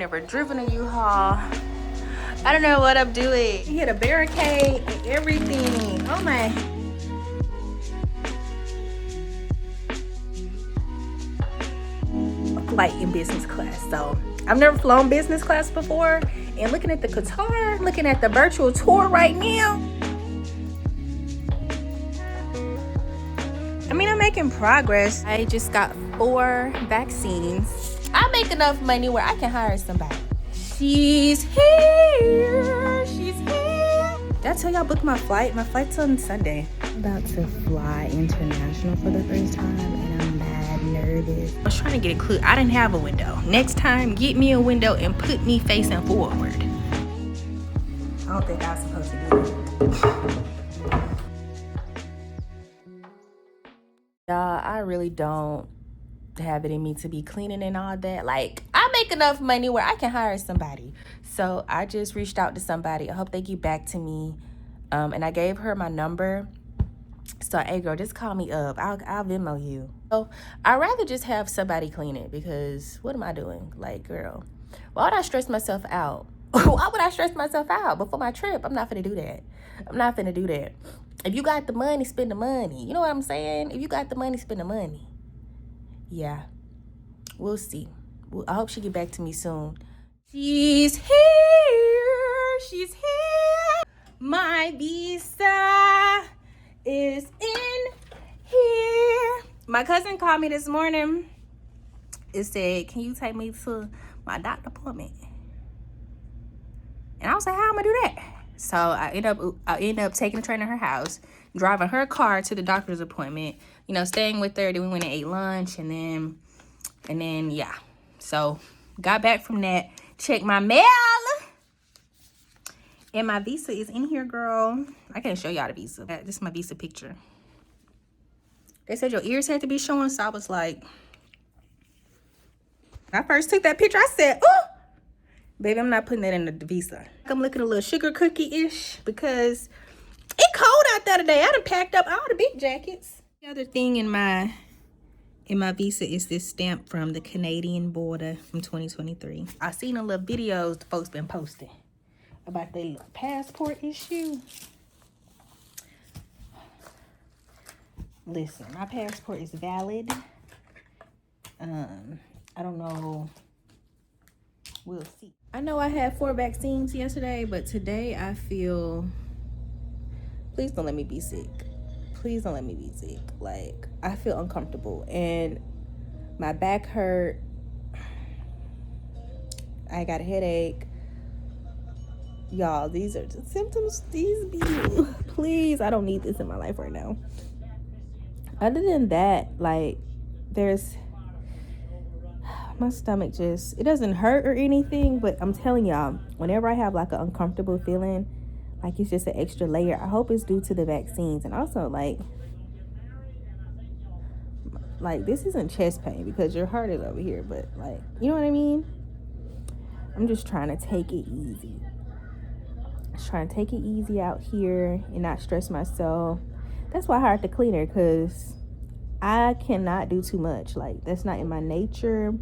never driven a U-Haul. I don't know what I'm doing. He hit a barricade and everything. Oh my. Flight in business class. So I've never flown business class before. And looking at the Qatar, looking at the virtual tour right now. I mean, I'm making progress. I just got 4 vaccines. I make enough money where I can hire somebody. She's here. She's here. Did I tell y'all book my flight? My flight's on Sunday. I'm about to fly international for the first time and I'm mad nervous. I was trying to get it clear. I didn't have a window. Next time, get me a window and put me facing forward. I don't think I was supposed to do that. Y'all, I really don't have it in me to be cleaning and all that. Like, I make enough money where I can hire somebody. So I just reached out to somebody. I hope they get back to me. And I gave her my number. So, hey girl, just call me up. I'll Venmo you. So I'd rather just have somebody clean it, because what am I doing? Like, girl, why would I stress myself out? Why would I stress myself out before my trip? I'm not finna do that. I'm not finna do that. If you got the money, spend the money. You know what I'm saying? If you got the money, spend the money. Yeah, we'll see. I hope she get back to me soon. She's here. She's here. My visa is in here. My cousin called me this morning. It said, can you take me to my doctor appointment? And I was like, how am I gonna do that? So I end up taking the train to her house, driving her car to the doctor's appointment, you know, staying with her. Then we went and ate lunch, and then yeah. So got back from that, checked my mail, and my visa is in here, girl. I can't show y'all the visa. This is my visa picture. They said your ears had to be showing, so I was like, when I first took that picture, I said, oh, baby, I'm not putting that in the visa. I'm looking a little sugar cookie-ish because it's cold out there today. I done packed up all the big jackets. The other thing in my visa is this stamp from the Canadian border from 2023. I seen a little videos the folks been posting about their little passport issue. Listen, my passport is valid. I don't know. We'll see. I know I had 4 vaccines yesterday, but today I feel, please don't let me be sick. Please don't let me be sick. Like, I feel uncomfortable and my back hurt. I got a headache. Y'all, these are the symptoms. Please, I don't need this in my life right now. Other than that, like, my stomach just, it doesn't hurt or anything, but I'm telling y'all, whenever I have like an uncomfortable feeling, like it's just an extra layer, I hope it's due to the vaccines. And also like this isn't chest pain because your heart is over here, but like, you know what I mean? I'm just trying to take it easy. Just trying to take it easy out here and not stress myself. That's why I hired the cleaner, because I cannot do too much. Like, that's not in my nature.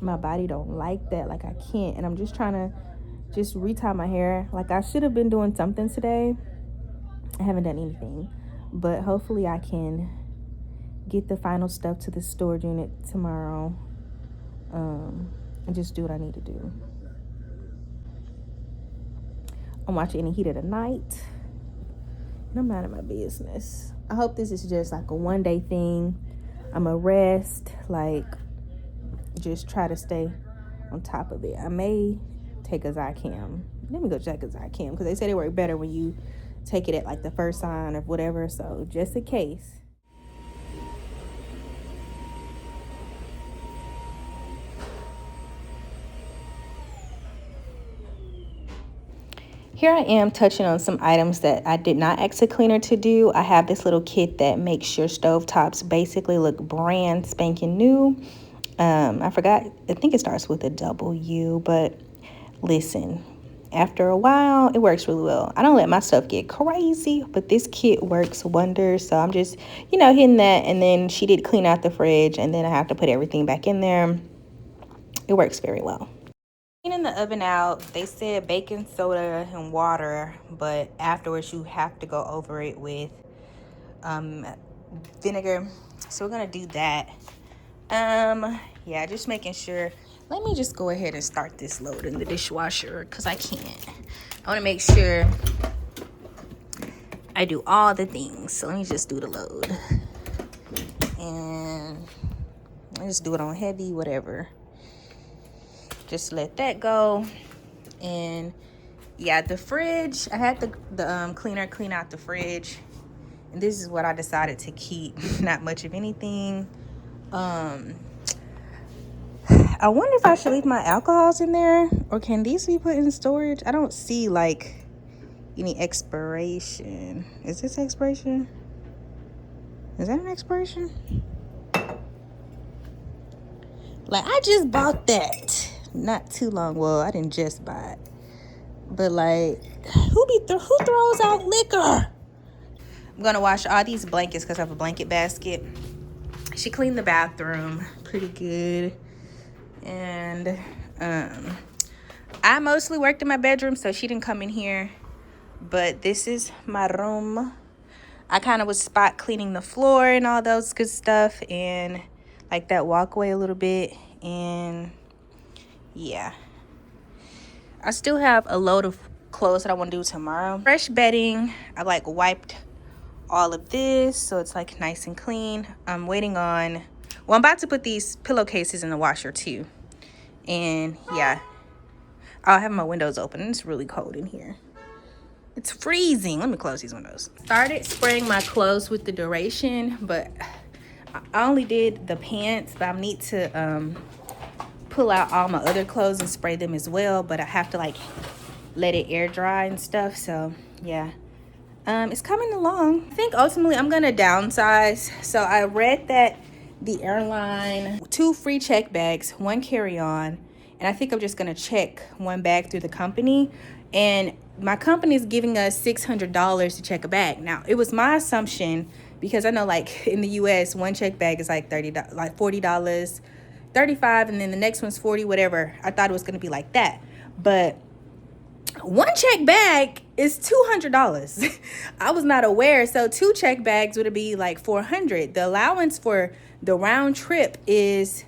My body don't like that. Like, I can't. And I'm just trying to just retie my hair. Like, I should have been doing something today. I haven't done anything. But hopefully I can get the final stuff to the storage unit tomorrow. And just do what I need to do. I'm watching Any Heat of the Night. And I'm not in my business. I hope this is just like a one-day thing. I'm a rest, like, just try to stay on top of it. I may take a Zicam. Let me go check a Zicam, because they say they work better when you take it at like the first sign or whatever. So just in case. Here I am touching on some items that I did not ask a cleaner to do. I have this little kit that makes your stovetops basically look brand spanking new. I forgot, I think it starts with a W, but listen, after a while, it works really well. I don't let my stuff get crazy, but this kit works wonders. So I'm just, hitting that, and then she did clean out the fridge, and then I have to put everything back in there. It works very well. Cleaning the oven out, they said baking soda and water, but afterwards you have to go over it with vinegar. So we're gonna do that. Yeah, just making sure. Let me just go ahead and start this load in the dishwasher because I can't. I want to make sure I do all the things. So let me just do the load. And I just do it on heavy, whatever. Just let that go. And yeah, the fridge, I had the cleaner clean out the fridge. And this is what I decided to keep. Not much of anything. I wonder if I should leave my alcohols in there, or can these be put in storage? I don't see like any expiration. Is this expiration? Is that an expiration? Like, I just bought that not too long. Well, I didn't just buy it, but like, who throws out liquor? I'm gonna wash all these blankets because I have a blanket basket. She cleaned the bathroom pretty good. And I mostly worked in my bedroom, so she didn't come in here. But this is my room. I kind of was spot cleaning the floor and all those good stuff, and like that walkway a little bit. And yeah, I still have a load of clothes that I want to do tomorrow. Fresh bedding. I like wiped all of this, so it's like nice and clean. I'm waiting on, well, I'm about to put these pillowcases in the washer too. And yeah, I'll have my windows open. It's really cold in here. It's freezing. Let me close these windows. Started spraying my clothes with the Duration, but I only did the pants, but I need to pull out all my other clothes and spray them as well, but I have to like let it air dry and stuff. So yeah, it's coming along. I think ultimately I'm gonna downsize. So I read that the airline, 2 free check bags, 1 carry-on, and I think I'm just gonna check 1 bag through the company. And my company is giving us $600 to check a bag. Now, it was my assumption, because I know like in the US, 1 check bag is like $40, 35, and then the next one's 40, whatever. I thought it was gonna be like that, but 1 check bag is $200. I was not aware. So 2 check bags would be like $400. The allowance for the round trip is,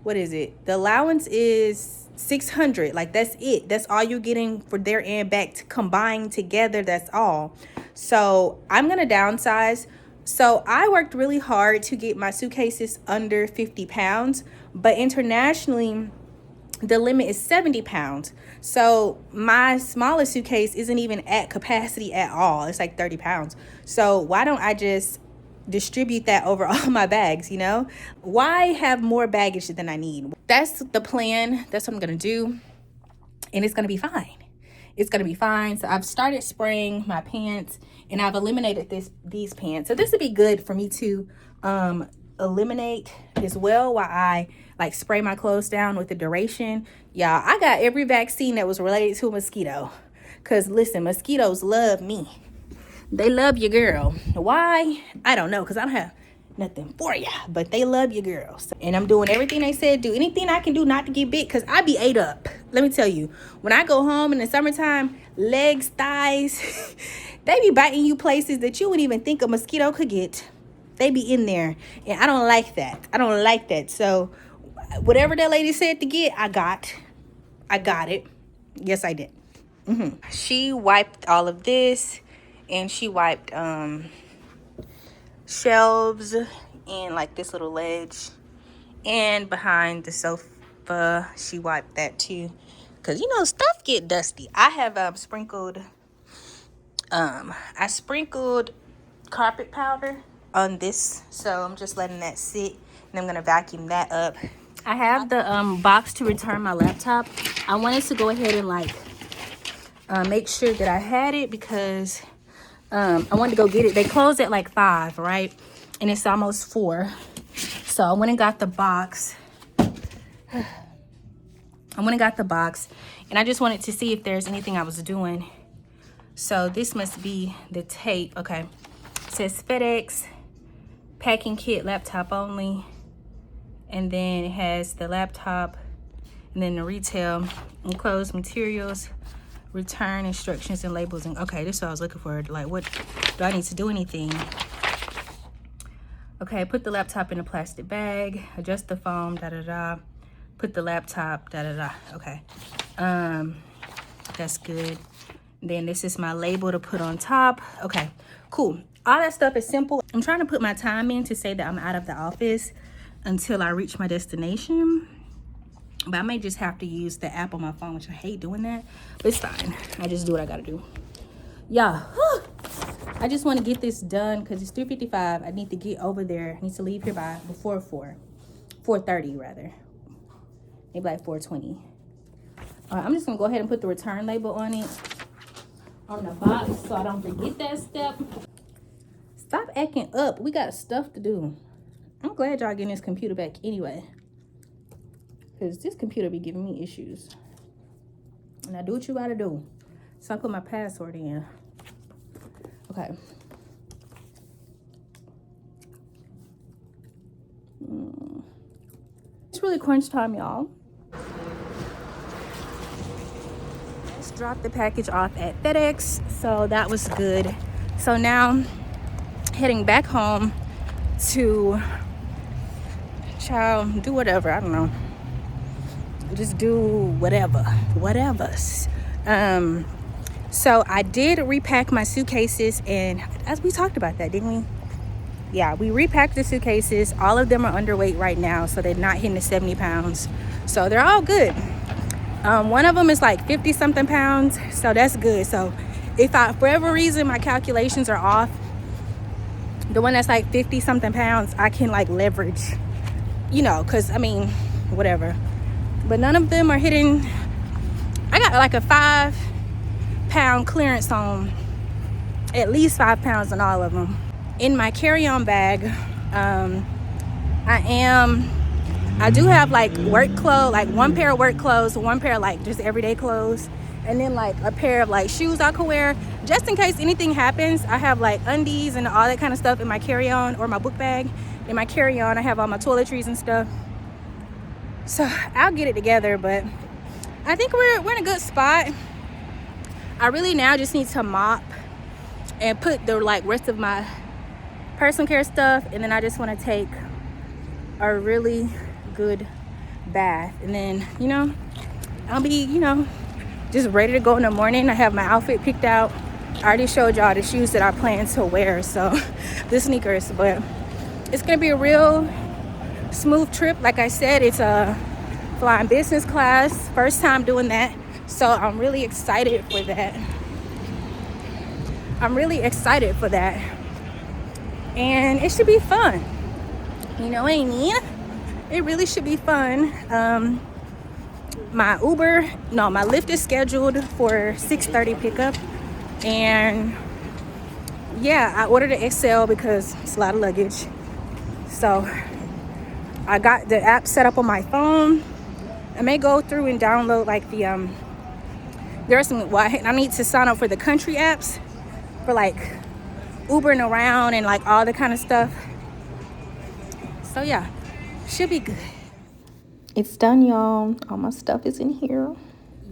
what is it? The allowance is $600. Like, that's it. That's all you're getting for there and back combined together. That's all. So I'm gonna downsize. So I worked really hard to get my suitcases under 50 pounds, but internationally the limit is 70 pounds. So my smallest suitcase isn't even at capacity at all. It's like 30 pounds. So why don't I just distribute that over all my bags, you know? Why have more baggage than I need? That's the plan. That's what I'm gonna do. And it's gonna be fine. It's gonna be fine. So I've started spraying my pants, and I've eliminated these pants. So this would be good for me to eliminate as well while I like spray my clothes down with the Duration. Y'all, I got every vaccine that was related to a mosquito. Cause listen, mosquitoes love me. They love your girl. Why? I don't know, cause I don't have nothing for ya, but they love your girl. And I'm doing everything they said, do anything I can do not to get bit, cause I be ate up. Let me tell you, when I go home in the summertime, legs, thighs, they be biting you places that you wouldn't even think a mosquito could get. They be in there, and I don't like that. I don't like that. So whatever that lady said to get, I got it. Yes, I did. She wiped all of this, and she wiped shelves and like this little ledge, and behind the sofa she wiped that too, because you know stuff get dusty. I have sprinkled carpet powder on this, so I'm just letting that sit, and I'm gonna vacuum that up. I have the box to return my laptop. I wanted to go ahead and like make sure that I had it, because I wanted to go get it. They closed at like 5, right? And it's almost 4. So I went and got the box. And I just wanted to see if there's anything I was doing. So this must be the tape. Okay. It says FedEx, packing kit, laptop only. And then it has the laptop And then the retail, enclosed materials, return instructions and labels. And okay, this is what I was looking for. Like, what do I need to do anything? Okay, put the laptop in a plastic bag, adjust the foam, put the laptop, Okay, that's good. Then this is my label to put on top. Okay, cool. All that stuff is simple. I'm trying to put my time in to say that I'm out of the office until I reach my destination. But I may just have to use the app on my phone, which I hate doing that. But it's fine. I just do what I gotta do. Yeah. I just want to get this done because it's 3:55. I need to get over there. I need to leave here by before 4:30 rather. Maybe like 4:20. All right, I'm just gonna go ahead and put the return label on it, on the box, so I don't forget that step. Stop acting up. We got stuff to do. I'm glad y'all getting this computer back anyway, because this computer be giving me issues. And I do what you gotta do. So I put my password in. Okay. It's really crunch time, y'all. Let's drop the package off at FedEx. So that was good. So now heading back home to do whatever. I don't know. Just do whatever's. So I did repack my suitcases, and as we talked about that, didn't we? Yeah, we repacked the suitcases. All of them are underweight right now, so they're not hitting the 70 pounds. So they're all good. One of them is like 50 something pounds, so that's good. So if for whatever reason my calculations are off, the one that's like 50 something pounds, I can like leverage, because I mean, whatever. But none of them are hitting. I got like a 5-pound clearance on at least 5 pounds on all of them. In my carry-on bag, I do have like work clothes, like one pair of work clothes, one pair of like just everyday clothes, and then like a pair of like shoes I could wear just in case anything happens. I have like undies and all that kind of stuff in my carry-on, or my book bag. In my carry-on, I have all my toiletries and stuff. So I'll get it together, but I think we're in a good spot. I really now just need to mop and put the like rest of my personal care stuff, and then I just want to take a really good bath, and then I'll be just ready to go in the morning. I have my outfit picked out. I already showed y'all the shoes that I plan to wear, so the sneakers, but it's gonna be a real smooth trip. Like I said, it's a flying business class, first time doing that, so I'm really excited for that. And it should be fun, what I mean? It really should be fun. My Lyft is scheduled for 6:30 pickup, and yeah, I ordered an XL because it's a lot of luggage. So I got the app set up on my phone. I may go through and download like the I need to sign up for the country apps for like Ubering around and like all the kind of stuff. So yeah, should be good. It's done, y'all. All my stuff is in here.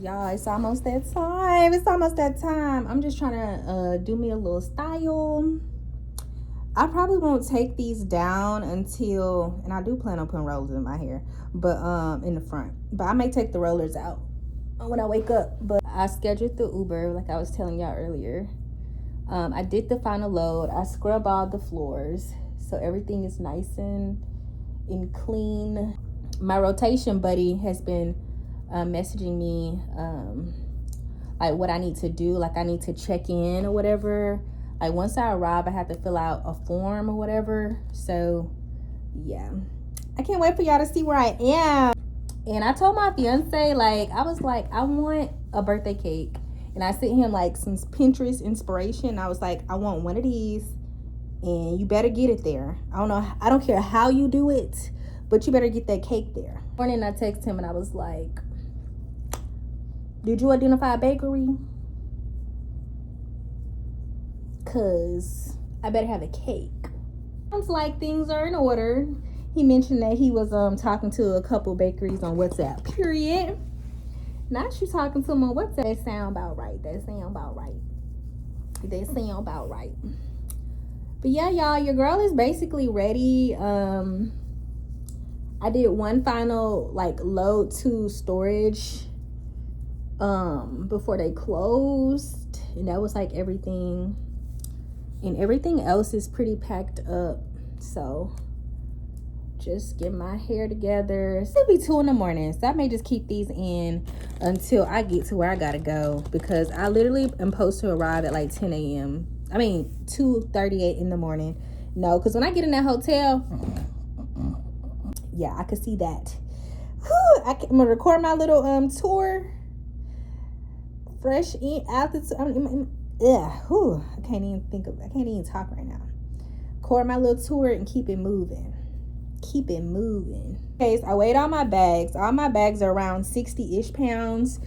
Y'all, it's almost that time. I'm just trying to do me a little style. I probably won't take these down until, and I do plan on putting rollers in my hair, but in the front. But I may take the rollers out when I wake up. But I scheduled the Uber like I was telling y'all earlier. I did the final load. I scrub all the floors so everything is nice and clean. My rotation buddy has been messaging me like what I need to do, like I need to check in or whatever. Like once I arrive, I have to fill out a form or whatever. So yeah, I can't wait for y'all to see where I am. And I told my fiance, like, I was like, I want a birthday cake. And I sent him like some Pinterest inspiration. I was like, I want one of these, and you better get it there. I don't care how you do it, but you better get that cake there. Morning, I texted him and I was like, did you identify a bakery? Cause I better have a cake. Sounds like things are in order. He mentioned that he was talking to a couple bakeries on WhatsApp. Period. Not you talking to them on WhatsApp. That sound about right. That sound about right. That sound about right. But yeah, y'all, your girl is basically ready. I did one final like load to storage before they closed, and that was like everything, and everything else is pretty packed up. So just get my hair together. It's gonna be 2 in the morning, so I may just keep these in until I get to where I gotta go, because I literally am supposed to arrive at like 10 a.m. I mean 2:38 in the morning. No, because when I get in that hotel, yeah, I could see that. Whew, I'm gonna record my little tour. Fresh in out the I can't even talk right now. Record my little tour and keep it moving. Keep it moving. Okay, so I weighed all my bags. All my bags are around 60-ish pounds.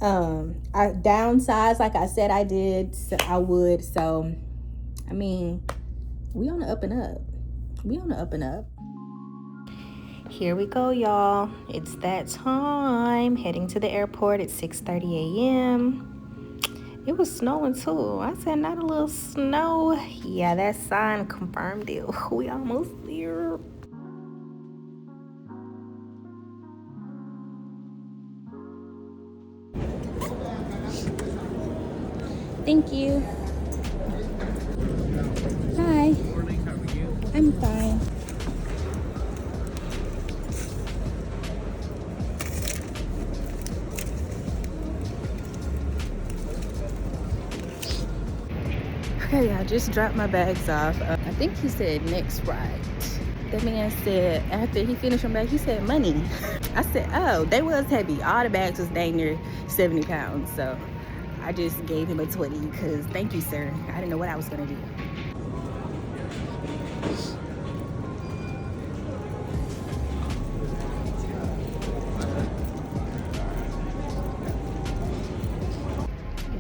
I downsized like I said I did. So I would. So I mean, we on the up and up. We on the up and up. Here we go, y'all. It's that time. Heading to the airport at 6:30 a.m. It was snowing too. I said not a little snow. Yeah, that sign confirmed it. We almost there. Thank you. Hi. I'm fine. Okay, I just dropped my bags off. I think he said next ride. That man said after he finished my bag, he said money. I said, oh, they was heavy. All the bags was dang near 70 pounds. So I just gave him a 20 because thank you, sir. I didn't know what I was gonna do.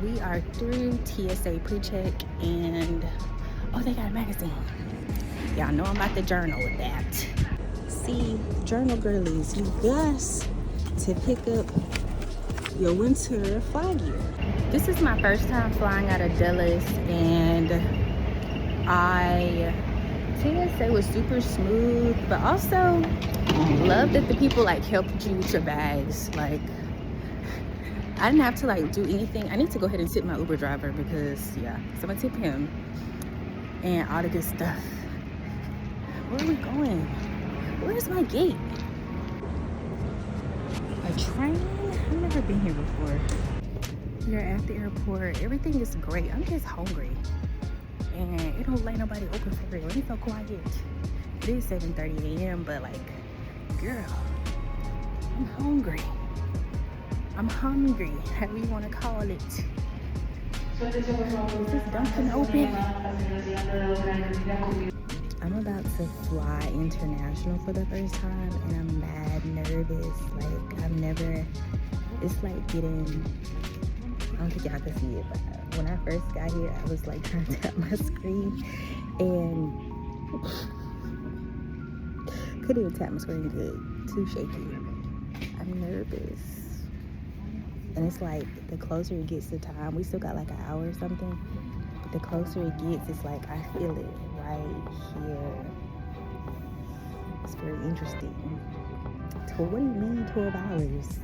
We are through TSA pre-check, and oh, they got a magazine. Y'all know I'm about to journal with that. See, journal girlies, you got to pick up your winter flag gear. This is my first time flying out of Dallas, and TSA was super smooth, but also love that the people like helped you with your bags. Like, I didn't have to like do anything. I need to go ahead and tip my Uber driver because yeah, so I'm gonna tip him and all the good stuff. Where are we going? Where's my gate? A train? I've never been here before. We're at the airport. Everything is great. I'm just hungry. And it don't let nobody open for real. It's so quiet. It is 7:30 a.m. but like, girl, I'm hungry. I'm hungry, however you want to call it. Is this Dunkin' open? I'm about to fly international for the first time, and I'm mad nervous. Like, it's like getting, I don't think y'all can see it, but when I first got here, I was like trying to tap my screen and couldn't even tap my screen good, too shaky. I'm nervous. And it's like, the closer it gets to time, we still got like an hour or something, but the closer it gets, it's like I feel it right here. It's very interesting. What do you mean 12 hours?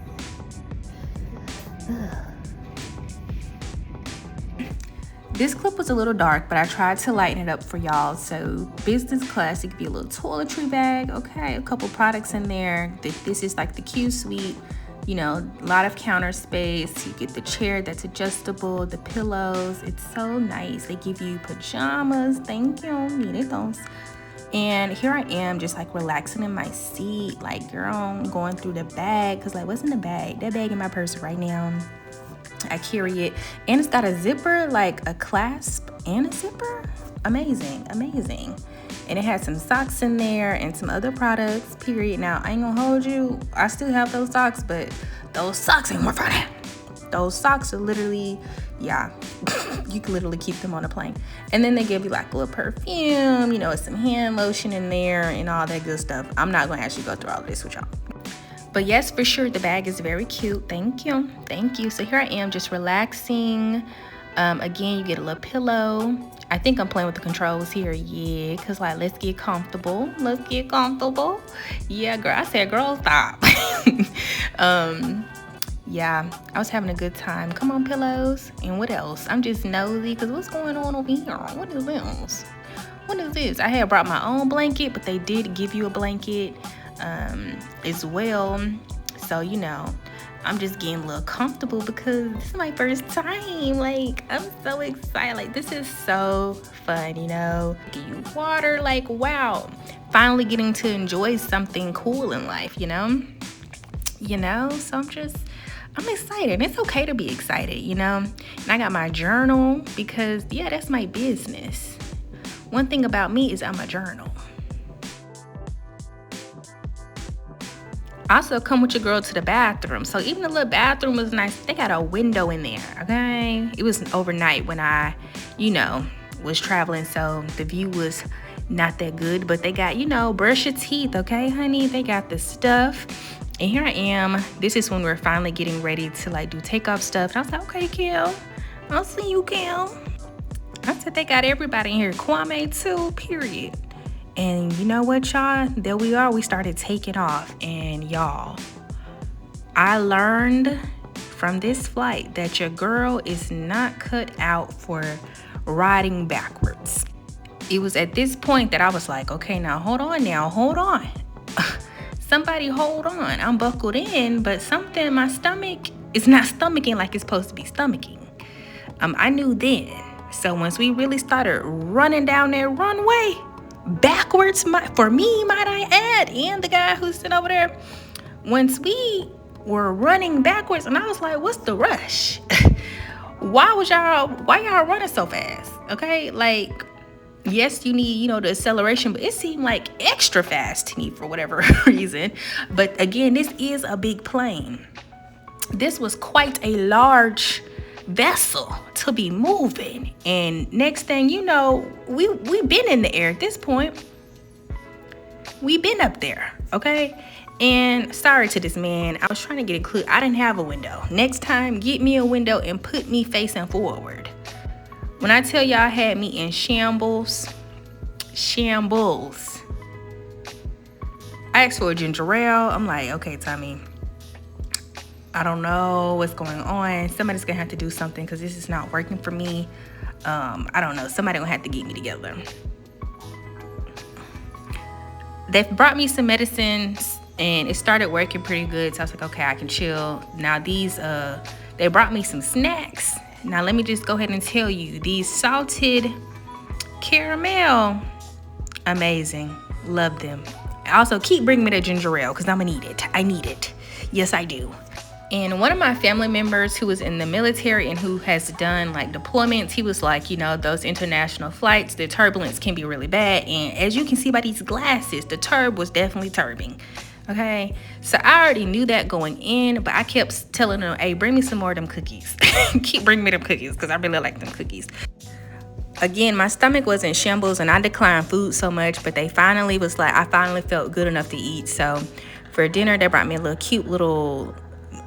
This clip was a little dark, but I tried to lighten it up for y'all. So business class, it could be a little toiletry bag, okay, a couple products in there. This is like the Q suite. You know, a lot of counter space. You get the chair that's adjustable, the pillows. It's so nice. They give you pajamas. Thank you. Needed those. And here I am just like relaxing in my seat. Like, girl, I'm going through the bag. Because like, what's in the bag? That bag in my purse right now. I carry it. And it's got a zipper, like a clasp and a zipper. Amazing. Amazing. And it had some socks in there and some other products, period. Now, I ain't gonna hold you. I still have those socks, but those socks ain't worth for that. Those socks are literally, yeah, you can literally keep them on a plane. And then they give you like a little perfume, you know, some hand lotion in there and all that good stuff. I'm not gonna actually go through all of this with y'all. But yes, for sure, the bag is very cute. Thank you. Thank you. So here I am just relaxing. Again, you get a little pillow. I think I'm playing with the controls here. Yeah, because like, let's get comfortable. Let's get comfortable. Yeah, girl. I said, girl, stop. Yeah, I was having a good time. Come on, pillows. And what else? I'm just nosy because what's going on over here? What is this? What is this? I had brought my own blanket, but they did give you a blanket as well. So, you know, I'm just getting a little comfortable because this is my first time. Like, I'm so excited. Like, this is so fun, you know. Give you water, like, wow. Finally getting to enjoy something cool in life, you know. So I'm excited. It's okay to be excited, you know. And I got my journal because, yeah, that's my business. One thing about me is I'm a journal. Also, come with your girl to the bathroom. So even the little bathroom was nice. They got a window in there, okay? It was overnight when I, you know, was traveling, so the view was not that good. But they got, you know, brush your teeth, okay, honey? They got the stuff. And here I am. This is when we're finally getting ready to, like, do takeoff stuff. And I was like, okay, Kel, I'll see you, Kel. I said they got everybody in here. Kwame, too, period. And you know what, y'all? There we are. We started taking off. And y'all, I learned from this flight that your girl is not cut out for riding backwards. It was at this point that I was like, okay, now hold on. Somebody hold on. I'm buckled in, but something in my stomach is not stomaching like it's supposed to be stomaching. I knew then. So once we really started running down that runway, backwards, for me, might I add, and the guy who's sitting over there, once we were running backwards, and I was like, what's the rush? Why y'all running so fast? Okay, like, yes, you need, you know, the acceleration, but it seemed like extra fast to me for whatever reason. But again, this is a big plane. This was quite a large vessel to be moving, and next thing you know, we've been in the air at this point. We've been up there, okay? And sorry to this man, I was trying to get a clue. I didn't have a window. Next time, get me a window and put me facing forward. When I tell y'all, had me in shambles. I asked for a ginger ale. I'm like, okay, Tommy, I don't know what's going on. Somebody's gonna have to do something because this is not working for me. I don't know. Somebody gonna have to get me together. They brought me some medicines and it started working pretty good. So I was like, okay, I can chill. Now they brought me some snacks. Now let me just go ahead and tell you, these salted caramel, amazing. Love them. Also, keep bringing me the ginger ale because I'm gonna need it. I need it. Yes, I do. And one of my family members who was in the military and who has done like deployments, he was like, you know, those international flights, the turbulence can be really bad. And as you can see by these glasses, the turb was definitely turbing. Okay, so I already knew that going in, but I kept telling them, hey, bring me some more of them cookies. Keep bringing me them cookies because I really like them cookies. Again, my stomach was in shambles and I declined food so much, but they finally was like, I finally felt good enough to eat. So for dinner, they brought me a little cute little,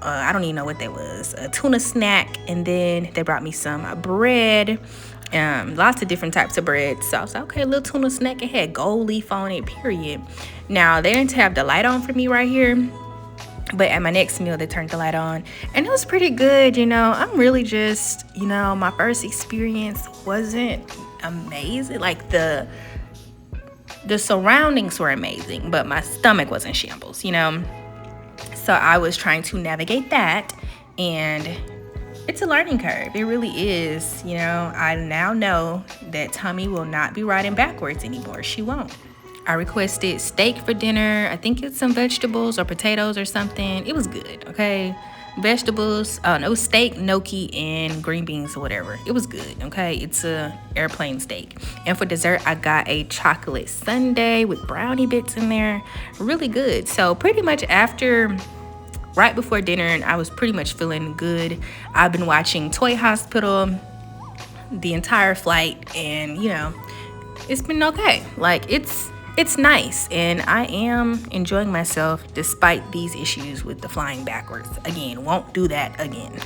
I don't even know what that was, a tuna snack. And then they brought me some bread, lots of different types of bread. So I was like, okay, a little tuna snack. It had gold leaf on it, period. Now, they didn't have the light on for me right here, but at my next meal, they turned the light on. And it was pretty good, you know. I'm really just, you know, my first experience wasn't amazing. Like, the surroundings were amazing, but my stomach was in shambles, you know. So I was trying to navigate that, and it's a learning curve. It really is, you know. I now know that Tommy will not be riding backwards anymore. She won't. I requested steak for dinner. I think it's some vegetables or potatoes or something. It was good, okay? Vegetables, no steak, gnocchi, and green beans or whatever. It was good, okay? It's a airplane steak. And for dessert, I got a chocolate sundae with brownie bits in there. Really good. So pretty much after right before dinner, and I was pretty much feeling good. I've been watching Toy Hospital the entire flight, and it's been okay. Like, it's nice, and I am enjoying myself despite these issues with the flying backwards. Again, won't do that again.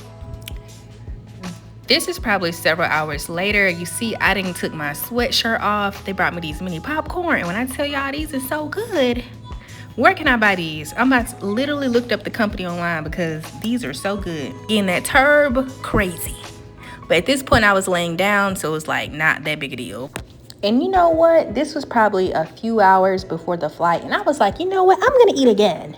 This is probably several hours later. You see, I didn't took my sweatshirt off. They brought me these mini popcorn, and when I tell y'all these are so good, where can I buy these? I'm about to literally looked up the company online because these are so good. Getting that turb, crazy. But at this point, I was laying down, so it was like not that big a deal. And you know what? This was probably a few hours before the flight, and I was like, you know what? I'm gonna eat again.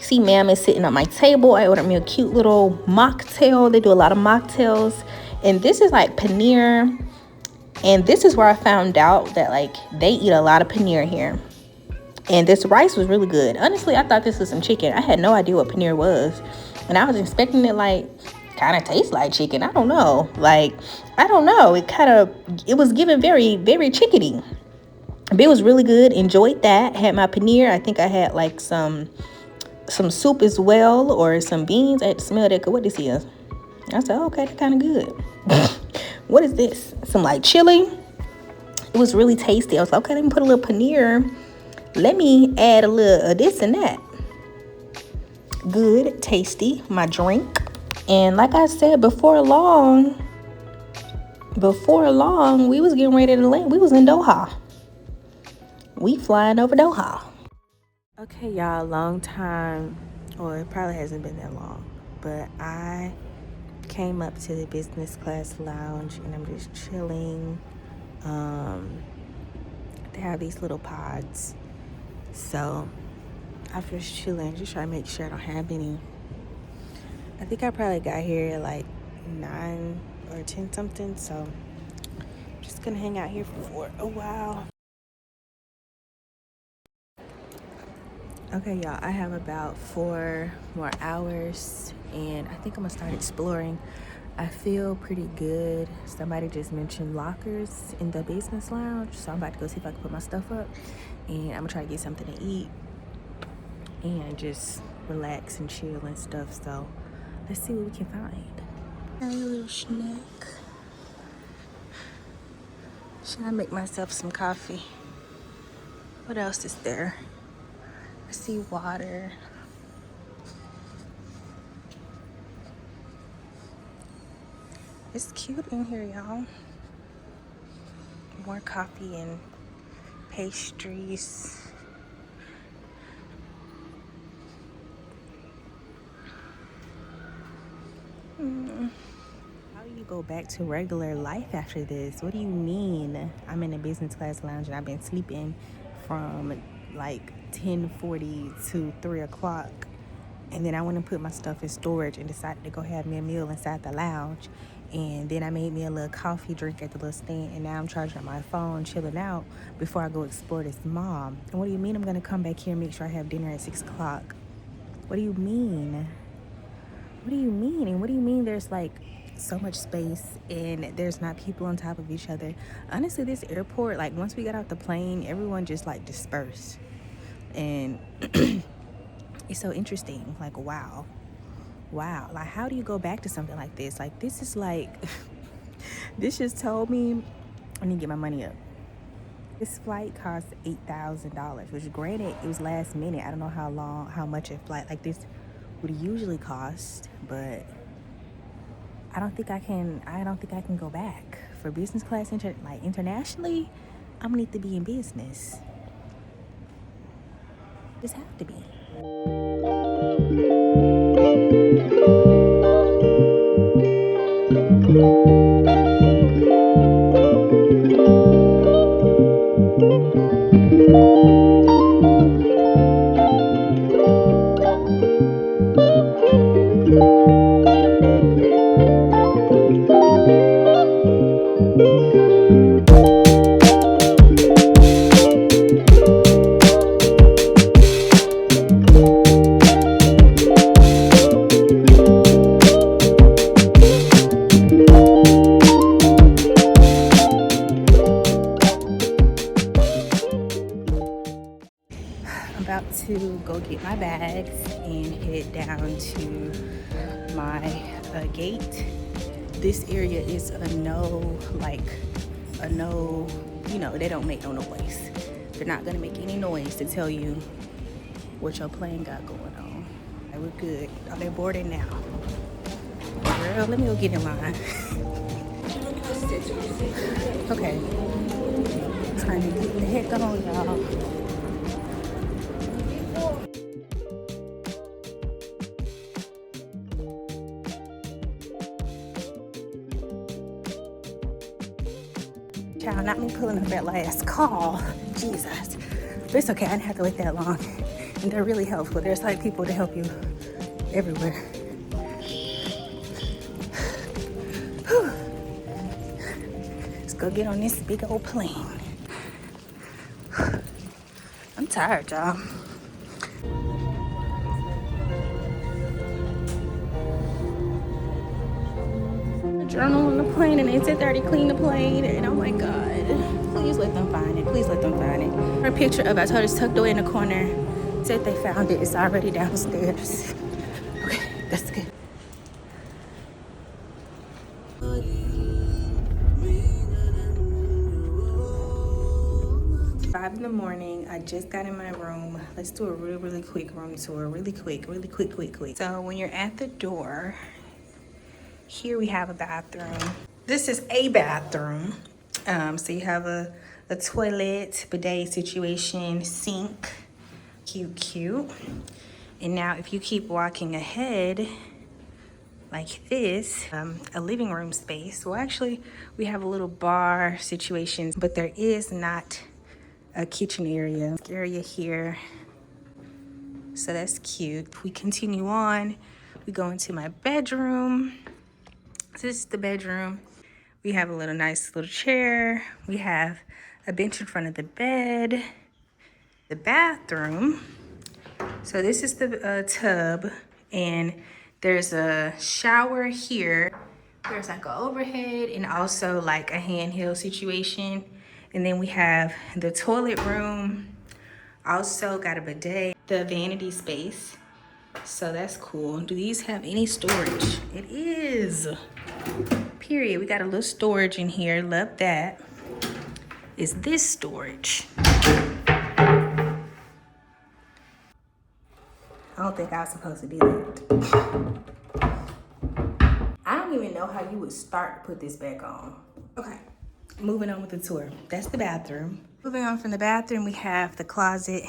See, ma'am is sitting at my table. I ordered me a cute little mocktail. They do a lot of mocktails. And this is like paneer. And this is where I found out that like they eat a lot of paneer here. And this rice was really good. Honestly, I thought this was some chicken. I had no idea what paneer was. And I was expecting it like kind of taste like chicken. I don't know. It was given very, very chickeny. But it was really good. Enjoyed that. Had my paneer. I think I had like some soup as well, or some beans. I had to smell that. What this is? I said, okay, that's kind of good. What is this? Some like chili. It was really tasty. I was like, okay, let me put a little paneer. Let me add a little of this and that. Good, tasty. My drink. And like I said, before long, we was getting ready to land. We was in Doha. We flying over Doha. Okay, y'all, long time, or it probably hasn't been that long, but I came up to the business class lounge and I'm just chilling. They have these little pods, so I'm just chilling, just trying to make sure I don't have any. I think I probably got here at like 9 or 10 something, so I'm just gonna hang out here for a while. Okay, y'all, I have about 4 more hours, and I think I'm gonna start exploring. I feel pretty good. Somebody just mentioned lockers in the business lounge, so I'm about to go see if I can put my stuff up, and I'm gonna try to get something to eat and just relax and chill and stuff. So let's see what we can find. A little snack. Should I make myself some coffee? What else is there? I see water. It's cute in here, y'all. More coffee and pastries. How do you go back to regular life after this? What do you mean? I'm in a business class lounge and I've been sleeping from like 10:40 to 3 o'clock, and then I went and put my stuff in storage and decided to go have me a meal inside the lounge, and then I made me a little coffee drink at the little stand, and now I'm charging up my phone, chilling out before I go explore this mall. And what do you mean I'm gonna come back here and make sure I have dinner at 6 o'clock? What do you mean? And what do you mean there's like so much space and there's not people on top of each other? Honestly, this airport, like once we got off the plane, everyone just like dispersed, and it's so interesting. Like, wow, like how do you go back to something like this? Like, this is like this just told me I need to get my money up. This flight cost $8,000, which granted it was last minute. I don't know how much a flight like this would usually cost, but I don't think I can go back for business class. Internationally, I'm gonna need to be in business. Just have to be. to go get my bags and head down to my gate. This area is a no, you know, they don't make no noise. They're not gonna make any noise to tell you what your plane got going on. Okay, we're good. Oh, they're boarding now. Girl, let me go get in line. Okay. Trying to get the heck on, y'all. Child, not me pulling up that last call. Jesus. But it's okay, I didn't have to wait that long. And they're really helpful. There's like people to help you everywhere. Whew. Let's go get on this big old plane. I'm tired, y'all. Journal on the plane, and they said they already cleaned the plane, and oh my god, please let them find it. Please let them find it. A picture of, I told her it's tucked away in the corner. Said they found it. It's already downstairs. Okay, that's good. 5 in the morning. I just got in my room. Let's do a really quick room tour. Really quick. So when you're at the door, here we have a bathroom. This is a bathroom. So you have a toilet, bidet situation, sink, cute. And now if you keep walking ahead like this, a living room space. Well, actually we have a little bar situation, but there is not a kitchen area here. So that's cute. We continue on. We go into my bedroom. So this is the bedroom. We have a nice little chair. We have a bench in front of the bed. The bathroom. So this is the tub, and there's a shower here. There's like an overhead and also like a handheld situation. And then we have the toilet room. Also got a bidet. The vanity space. So that's cool. Do these have any storage? It is. Period. We got a little storage in here. Love that. Is this storage? I don't think I was supposed to do that. I don't even know how you would start to put this back on. Okay, moving on with the tour. That's the bathroom. Moving on from the bathroom, we have the closet.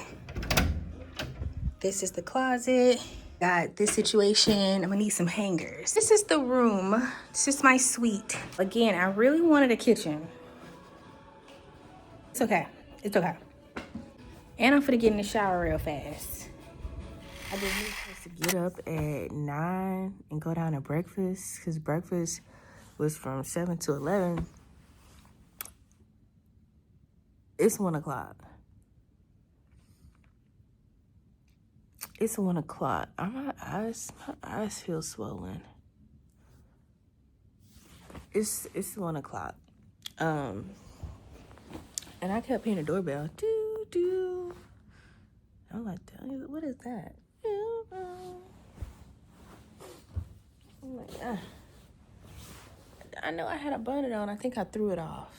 This is the closet. Got this situation. I'm gonna need some hangers. This is the room. This is my suite. Again, I really wanted a kitchen. It's okay. It's okay. And I'm finna get in the shower real fast. I just need to get up at 9 and go down to breakfast, because breakfast was from 7 to 11. It's 1 o'clock. It's 1 o'clock. My eyes feel swollen. It's 1 o'clock. And I kept hearing the doorbell. Doo doo. I'm like, what is that? I'm like, I know I had a bonnet on. I think I threw it off.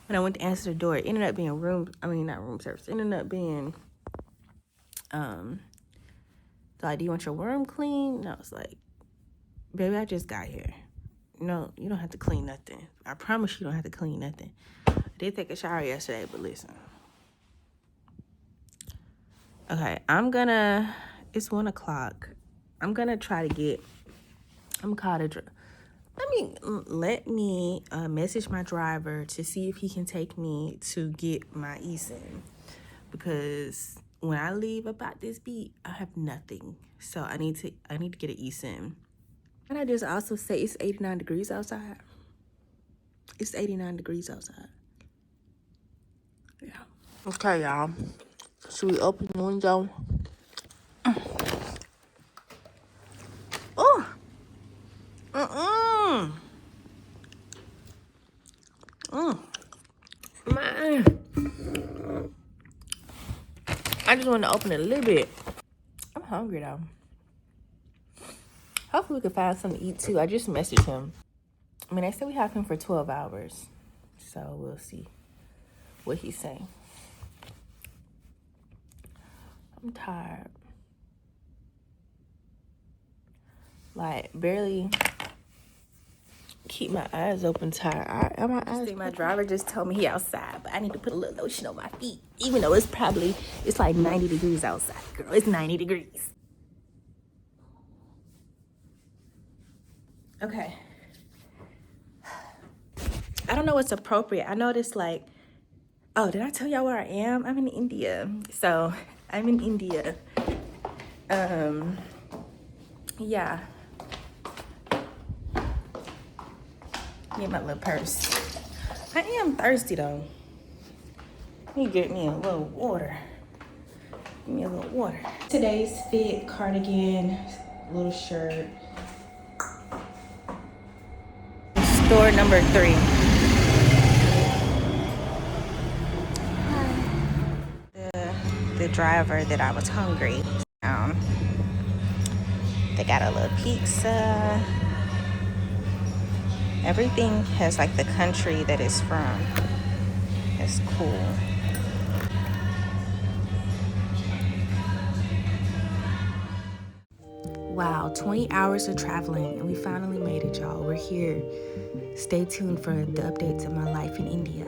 When I went to answer the door, it ended up being not room service. It ended up being, like, do you want your room clean? And I was like, baby, I just got here. No, you don't have to clean nothing. I promise you don't have to clean nothing. I did take a shower yesterday, but listen. Okay, it's 1 o'clock. I'm gonna try to get, let me message my driver to see if he can take me to get my eSIM. Because when I leave about this beat, I have nothing. So I need to get an eSIM. And I just also say it's 89 degrees outside. It's 89 degrees outside. Yeah. Okay, y'all. Should we open the window? Oh. Man. I just want to open it a little bit. I'm hungry though. Hopefully we can find something to eat too. I just messaged him. I mean, they said we have him for 12 hours. So we'll see what he's saying. I'm tired. Like, barely keep my eyes open tired. My driver just told me he outside, but I need to put a little lotion on my feet. Even though it's like 90 degrees outside, girl. It's 90 degrees. Okay. I don't know what's appropriate. I noticed like, oh, did I tell y'all where I am? I'm in India. So I'm in India. Yeah. Get my little purse. I am thirsty though. Let me get me a little water. Give me a little water. Today's fit, cardigan, little shirt. Store number 3. The driver that I was hungry. They got a little pizza. Everything has like the country that it's from. It's cool. Wow, 20 hours of traveling and we finally made it, y'all. We're here. Stay tuned for the updates of my life in India.